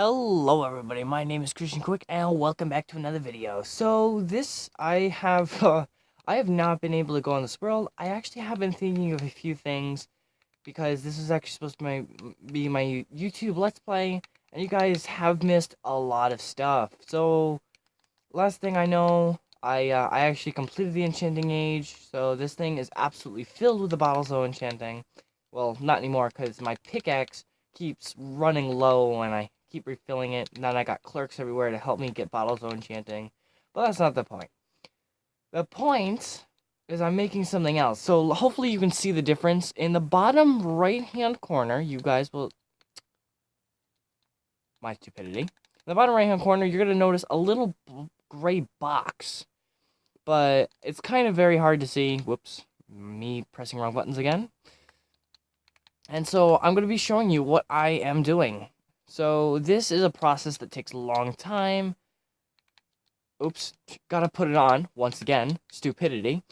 Hello everybody, my name is Christian Quick and welcome back to another video. So I have not been able to go on this world. I actually have been thinking of a few things because this is actually supposed to be my YouTube Let's Play, and you guys have missed a lot of stuff. So last thing I know, I actually completed the Enchanting Age, so this thing is absolutely filled with the bottles of enchanting. Well, not anymore because my pickaxe keeps running low and I keep refilling it. And then I got clerks everywhere to help me get bottles of enchanting. But that's not the point. The point is I'm making something else. So hopefully you can see the difference. In the bottom right-hand corner, you guys will... My stupidity. In the bottom right-hand corner, you're going to notice a little gray box. But it's kind of very hard to see. Whoops. Me pressing wrong buttons again. And so I'm going to be showing you what I am doing. So this is a process that takes a long time. Oops, gotta put it on once again. Stupidity.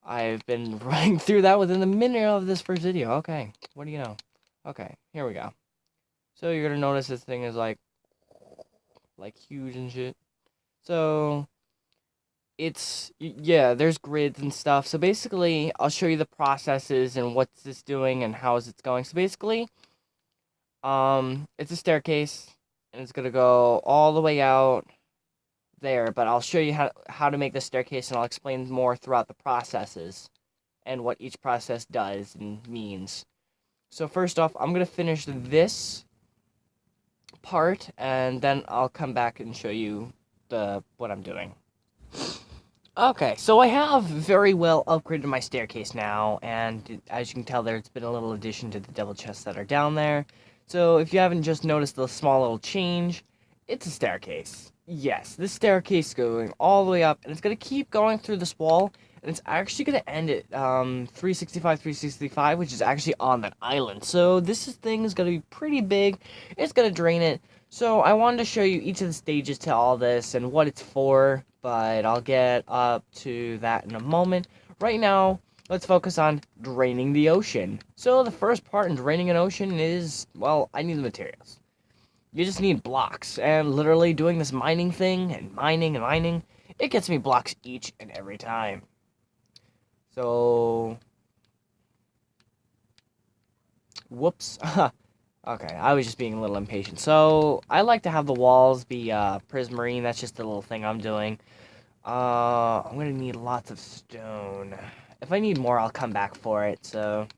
I've been running through that within the minute of this first video. Okay, what do you know? Okay, here we go. So you're gonna notice this thing is like huge and shit. So yeah, there's grids and stuff. So basically, I'll show you the processes and what's this doing and how is it going. So basically, it's a staircase, and it's gonna go all the way out there, but I'll show you how to make the staircase, and I'll explain more throughout the processes and what each process does and means. So first off, I'm gonna finish this part, and then I'll come back and show you what I'm doing. Okay, so I have very well upgraded my staircase now, and as you can tell, there's been a little addition to the double chests that are down there. So if you haven't just noticed the small little change, it's a staircase. Yes, this staircase is going all the way up, and it's going to keep going through this wall, and it's actually going to end at 365, which is actually on that island. So this thing is going to be pretty big. It's going to drain it. So I wanted to show you each of the stages to all this and what it's for, but I'll get up to that in a moment. Right now, let's focus on draining the ocean. So the first part in draining an ocean is, well, I need the materials. You just need blocks, and literally doing this mining thing, and mining, it gets me blocks each and every time. So... Whoops. Okay, I was just being a little impatient. So, I like to have the walls be prismarine. That's just a little thing I'm doing. I'm gonna need lots of stone. If I need more, I'll come back for it, so...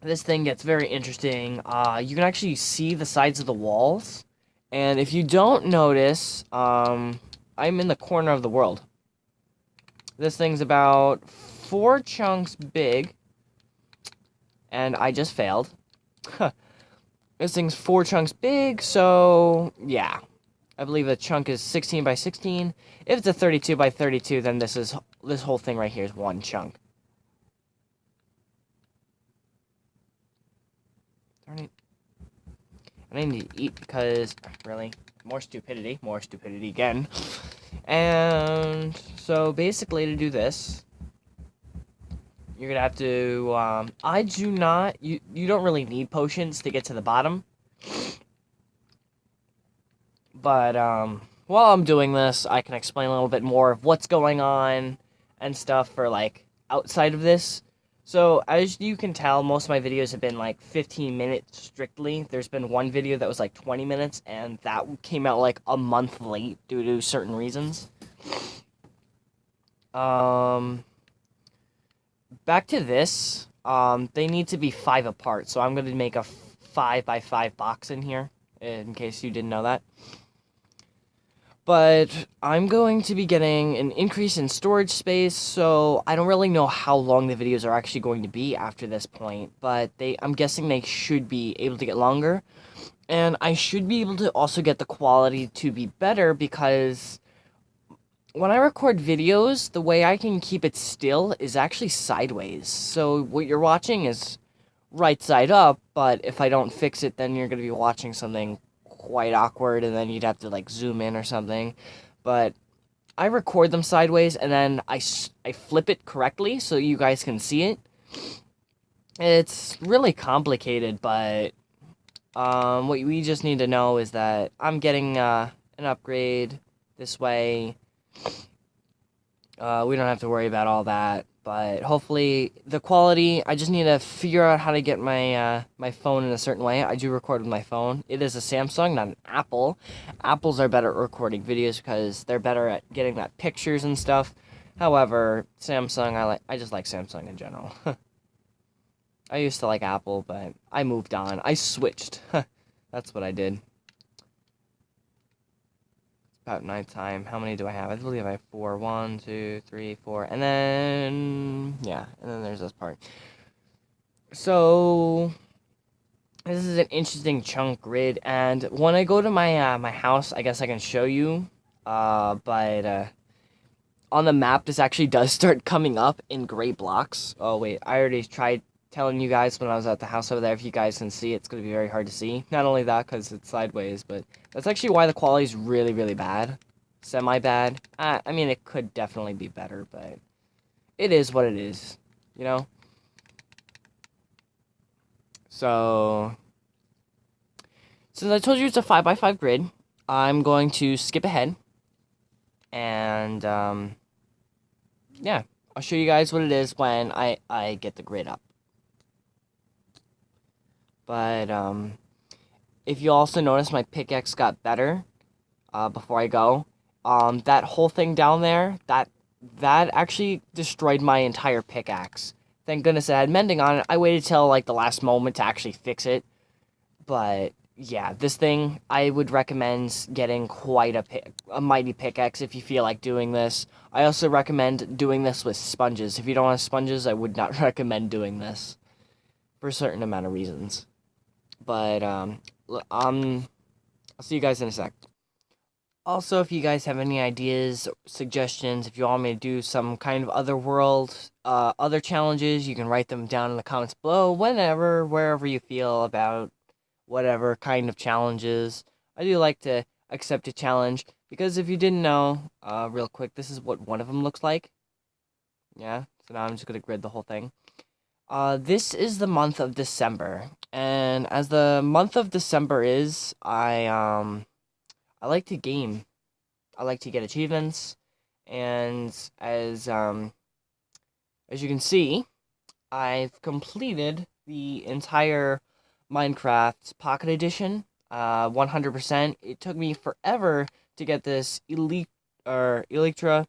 This thing gets very interesting. You can actually see the sides of the walls. And if you don't notice, I'm in the corner of the world. This thing's about 4 chunks big. And I just failed. This thing's 4 chunks big, so yeah. I believe the chunk is 16 by 16. If it's a 32 by 32, then this whole thing right here is 1 chunk. Darn it. And I need to eat because, really, more stupidity again. And so basically to do this, you're gonna have to, you don't really need potions to get to the bottom. But, while I'm doing this, I can explain a little bit more of what's going on and stuff for, like, outside of this. So, as you can tell, most of my videos have been, like, 15 minutes strictly. There's been one video that was, like, 20 minutes, and that came out, like, a month late due to certain reasons. Back to this, they need to be 5 apart, so I'm going to make a 5 by 5 box in here, in case you didn't know that. But I'm going to be getting an increase in storage space, so I don't really know how long the videos are actually going to be after this point, but I'm guessing they should be able to get longer. And I should be able to also get the quality to be better, because when I record videos, the way I can keep it still is actually sideways. So what you're watching is right side up, but if I don't fix it, then you're going to be watching something quite awkward, and then you'd have to, like, zoom in or something. But I record them sideways, and then I flip it correctly so you guys can see it. It's really complicated, but What we just need to know is that I'm getting an upgrade this way. We don't have to worry about all that, but hopefully the quality. I just need to figure out how to get my my phone in a certain way. I do record with my phone. It is a Samsung, not an Apple. Apples are better at recording videos because they're better at getting that pictures and stuff. However, Samsung, I just like Samsung in general. I used to like Apple, but I moved on. I switched. That's what I did. About nighttime. How many do I have? I believe I have 4. 1, 2, 3, 4. And then, yeah. And then there's this part. So, this is an interesting chunk grid. And when I go to my my house, I guess I can show you. But on the map, this actually does start coming up in gray blocks. Oh, wait. I already tried telling you guys when I was at the house over there. If you guys can see, it's going to be very hard to see. Not only that, because it's sideways, but that's actually why the quality is really, really bad. Semi-bad. I mean, it could definitely be better, but it is what it is, you know? So, since I told you it's a 5x5 grid, I'm going to skip ahead. And, yeah, I'll show you guys what it is when I get the grid up. But, if you also notice, my pickaxe got better, before I go. That whole thing down there, that actually destroyed my entire pickaxe. Thank goodness it had mending on it. I waited till, like, the last moment to actually fix it. But, yeah, this thing, I would recommend getting quite a mighty pickaxe if you feel like doing this. I also recommend doing this with sponges. If you don't have sponges, I would not recommend doing this. For a certain amount of reasons. But, I'll see you guys in a sec. Also, if you guys have any ideas, suggestions, if you want me to do some kind of other world, other challenges, you can write them down in the comments below, whenever, wherever you feel about whatever kind of challenges. I do like to accept a challenge, because if you didn't know, real quick, this is what one of them looks like. Yeah, so now I'm just going to grid the whole thing. This is the month of December, and as the month of December is, I like to game. I like to get achievements, and as you can see, I've completed the entire Minecraft Pocket Edition, 100%. It took me forever to get this Elytra,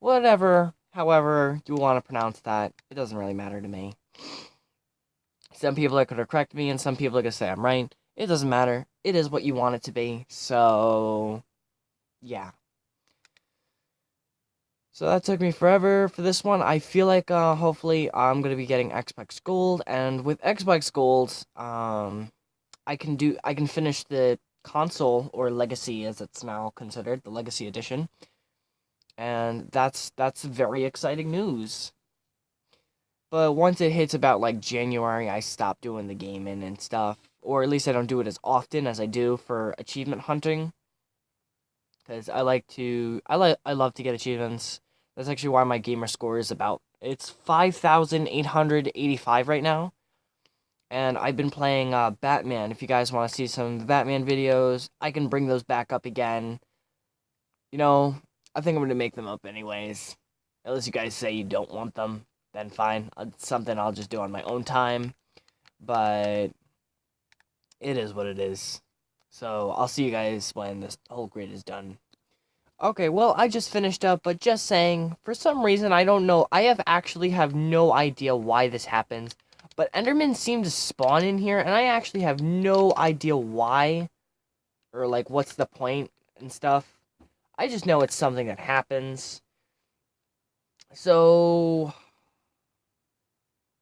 whatever, however you want to pronounce that. It doesn't really matter to me. Some people are going to correct me, and some people are going to say I'm right. It doesn't matter. It is what you want it to be. So, yeah. So that took me forever for this one. I feel like hopefully I'm going to be getting Xbox Gold, and with Xbox Gold, I can finish the console, or Legacy as it's now considered, the Legacy Edition. And that's very exciting news. But once it hits about, like, January, I stop doing the gaming and stuff. Or at least I don't do it as often as I do for achievement hunting. Because I love to get achievements. That's actually why my gamer score is it's 5,885 right now. And I've been playing Batman. If you guys want to see some of the Batman videos, I can bring those back up again. You know, I think I'm going to make them up anyways. Unless you guys say you don't want them, then fine. It's something I'll just do on my own time. But it is what it is. So I'll see you guys when this whole grid is done. Okay, well, I just finished up, but just saying, for some reason, I don't know, I have no idea why this happens, but Endermen seem to spawn in here, and I actually have no idea why, or, like, what's the point and stuff. I just know it's something that happens. So,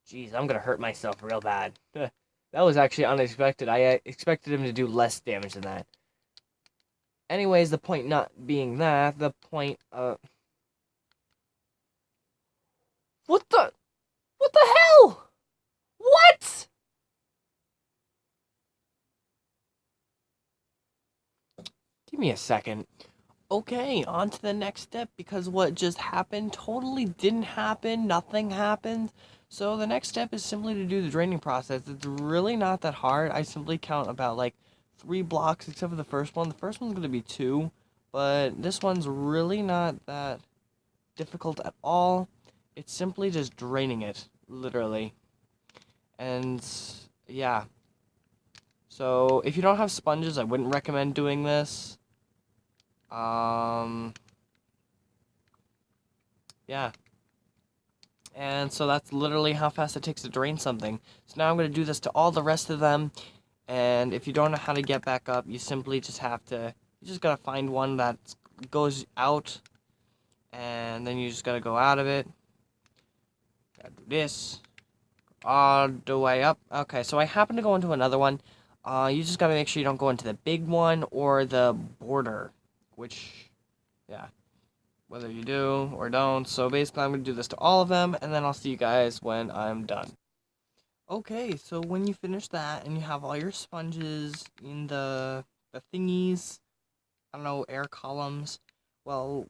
jeez, I'm gonna hurt myself real bad. That was actually unexpected. I expected him to do less damage than that. Anyways, the point not being that, the point, What the hell? What? Give me a second. Okay, on to the next step, because what just happened totally didn't happen. Nothing happened. So the next step is simply to do the draining process. It's really not that hard. I simply count about like 3 blocks, except for the first one. The first one's going to be 2, but this one's really not that difficult at all. It's simply just draining it, literally. And yeah. So if you don't have sponges, I wouldn't recommend doing this. Yeah. And so that's literally how fast it takes to drain something. So now I'm going to do this to all the rest of them. And if you don't know how to get back up, you simply just have to, you just got to find one that goes out. And then you just got to go out of it. Gotta do this. All the way up. Okay, so I happen to go into another one. You just got to make sure you don't go into the big one or the border. Which, yeah. Whether you do or don't. So basically I'm going to do this to all of them, and then I'll see you guys when I'm done. Okay, so when you finish that and you have all your sponges in the thingies, I don't know, air columns, well,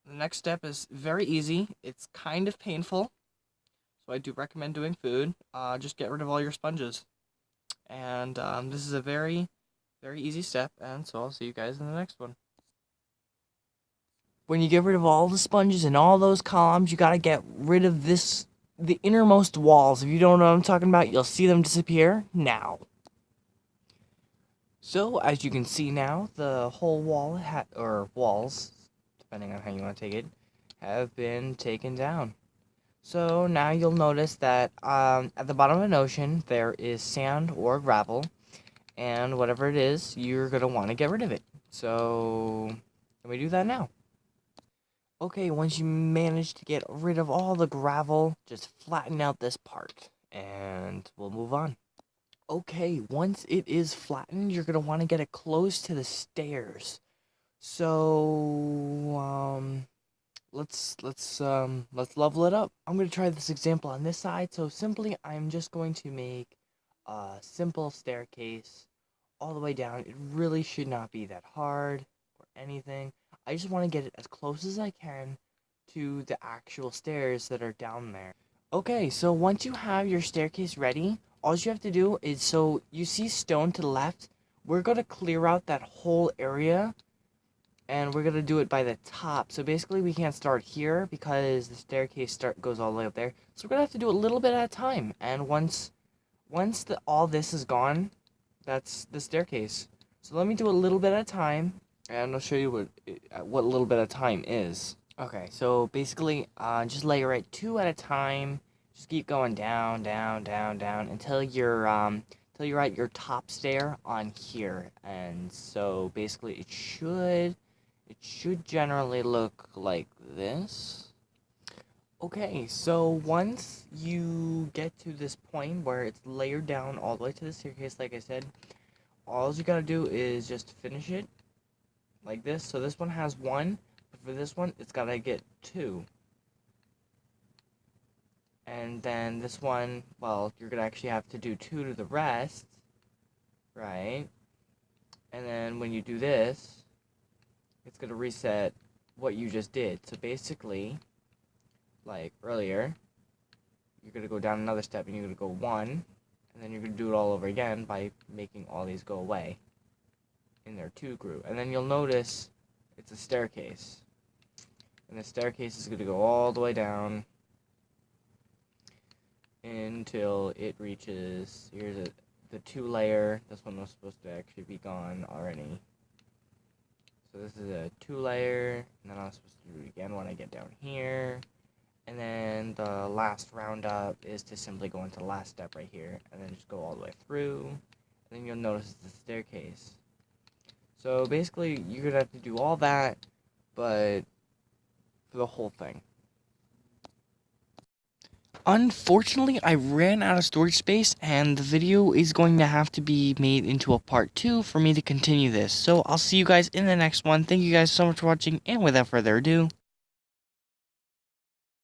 the next step is very easy. It's kind of painful, so I do recommend doing food. Just get rid of all your sponges. And this is a very, very easy step, and so I'll see you guys in the next one. When you get rid of all the sponges and all those columns, you gotta get rid of the innermost walls. If you don't know what I'm talking about, you'll see them disappear now. So, as you can see now, the whole wall, or walls, depending on how you want to take it, have been taken down. So, now you'll notice that at the bottom of an ocean, there is sand or gravel, and whatever it is, you're going to want to get rid of it. So, let me do that now. Okay, once you manage to get rid of all the gravel, just flatten out this part, and we'll move on. Okay, once it is flattened, you're gonna want to get it close to the stairs. So, let's level it up. I'm gonna try this example on this side. So simply, I'm just going to make a simple staircase all the way down. It really should not be that hard or anything. I just want to get it as close as I can to the actual stairs that are down there. Okay, so once you have your staircase ready, all you have to do is, so you see stone to the left, we're going to clear out that whole area, and we're going to do it by the top. So basically we can't start here because the staircase goes all the way up there. So we're going to have to do it a little bit at a time, and once all this is gone, that's the staircase. So let me do a little bit at a time, and I'll show you what a little bit at a time is. Okay, so basically, just layer it 2 at a time. Just keep going down, down, down, down until you're at your top stair on here. And so basically, it should generally look like this. Okay, so once you get to this point where it's layered down all the way to the staircase, like I said, all you gotta do is just finish it like this. So this one has 1. For this one, it's gotta get 2. And then this one, well, you're gonna actually have to do 2 to the rest, right? And then when you do this, it's gonna reset what you just did. So basically, like earlier, you're gonna go down another step and you're gonna go 1, and then you're gonna do it all over again by making all these go away in their 2 group. And then you'll notice it's a staircase. And the staircase is going to go all the way down until it reaches, here's the 2 layer. This one was supposed to actually be gone already. So this is a 2 layer, and then I'm supposed to do it again when I get down here. And then the last roundup is to simply go into the last step right here, and then just go all the way through. And then you'll notice it's the staircase. So basically, you're going to have to do all that, but for the whole thing. Unfortunately, I ran out of storage space, and the video is going to have to be made into a part 2 for me to continue this. So I'll see you guys in the next one. Thank you guys so much for watching, and without further ado,